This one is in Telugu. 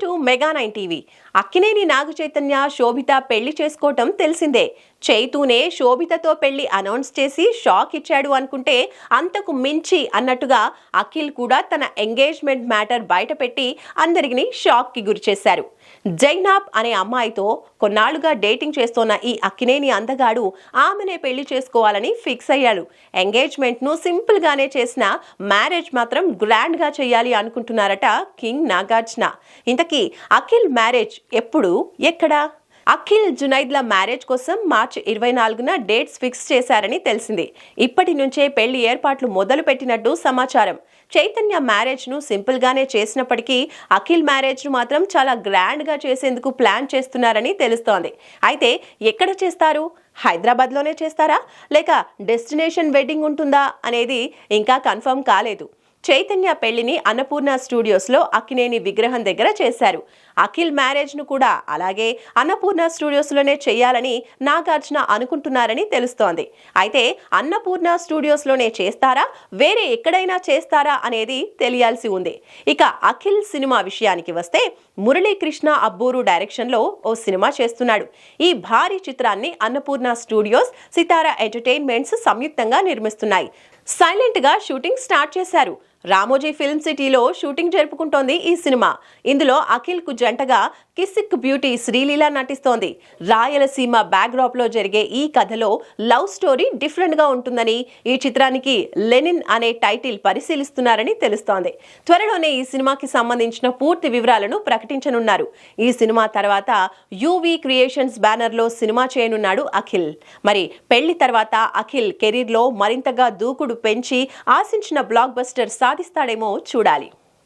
To mega nine TV. Akkineni Naga Chaitanya Sobhita పెళ్లి చేసుకోవటం తెలిసిందే. చైతూనే శోభితతో పెళ్లి అనౌన్స్ చేసి షాక్ ఇచ్చాడు అనుకుంటే అంతకు మించి అన్నట్టుగా అఖిల్ కూడా తన ఎంగేజ్మెంట్ మ్యాటర్ బయటపెట్టి అందరినీ షాక్ కి గురిచేశారు. జైనాబ్ అనే అమ్మాయితో కొన్నాళ్లుగా డేటింగ్ చేస్తోన్న ఈ అక్కినేని అందగాడు ఆమెనే పెళ్లి చేసుకోవాలని ఫిక్స్ అయ్యాడు. ఎంగేజ్మెంట్ ను సింపుల్ గానే చేసిన మ్యారేజ్ మాత్రం గ్రాండ్ గా చేయాలి అనుకుంటున్నారట కింగ్ నాగార్జున. ఇంతకీ అఖిల్ మ్యారేజ్ ఎప్పుడు, ఎక్కడ? అఖిల్ జునైద్ల మ్యారేజ్ కోసం మార్చి 24న డేట్స్ ఫిక్స్ చేశారని తెలిసింది. ఇప్పటి నుంచే పెళ్లి ఏర్పాట్లు మొదలు పెట్టినట్టు సమాచారం. చైతన్య మ్యారేజ్ ను సింపుల్ గానే చేసినప్పటికీ అఖిల్ మ్యారేజ్ ను మాత్రం చాలా గ్రాండ్ గా చేసేందుకు ప్లాన్ చేస్తున్నారని తెలుస్తోంది. అయితే ఎక్కడ చేస్తారు? హైదరాబాద్ లోనే చేస్తారా, లేక డెస్టినేషన్ వెడ్డింగ్ ఉంటుందా అనేది ఇంకా కన్ఫర్మ్ కాలేదు. చైతన్య పెళ్లిని అన్నపూర్ణ స్టూడియోస్ లో అక్కినేని విగ్రహం దగ్గర చేశారు. అఖిల్ మ్యారేజ్ ను కూడా అలాగే అన్నపూర్ణ స్టూడియోస్ లోనే చేయాలని నాగార్జున అనుకుంటున్నారని తెలుస్తోంది. అయితే అన్నపూర్ణ స్టూడియోస్ లోనే చేస్తారా, వేరే ఎక్కడైనా చేస్తారా అనేది తెలియాల్సి ఉంది. ఇక అఖిల్ సినిమా విషయానికి వస్తే మురళీకృష్ణ అబ్బూరు డైరెక్షన్ లో ఓ సినిమా చేస్తున్నాడు. ఈ భారీ చిత్రాన్ని అన్నపూర్ణ స్టూడియోస్, సితారా ఎంటర్టైన్మెంట్స్ సంయుక్తంగా నిర్మిస్తున్నాయి. సైలెంట్ గా షూటింగ్ స్టార్ట్ చేశారు. రామోజీ ఫిల్మ్ సిటీలో షూటింగ్ జరుపుకుంటోంది ఈ సినిమా. ఇందులో అఖిల్ కు జంటగా కిసిక్ బ్యూటీ శ్రీలీల నటిస్తోంది. రాయలసీమ బ్యాక్డ్రాప్ లో జరిగే ఈ కథలో లవ్ స్టోరీ డిఫరెంట్ గా ఉంటుందని, ఈ చిత్రానికి లెనిన్ అనే టైటిల్ పరిశీలిస్తున్నారని తెలుస్తోంది. త్వరలోనే ఈ సినిమాకి సంబంధించిన పూర్తి వివరాలను ప్రకటించనున్నారు. ఈ సినిమా తర్వాత యూవీ క్రియేషన్స్ బ్యానర్ లో సినిమా చేయనున్నాడు అఖిల్. మరి పెళ్లి తర్వాత అఖిల్ కెరీర్ లో మరింతగా దూకుడు పెంచి ఆశించిన బ్లాక్ బస్టర్ సాధిస్తాడేమో చూడాలి.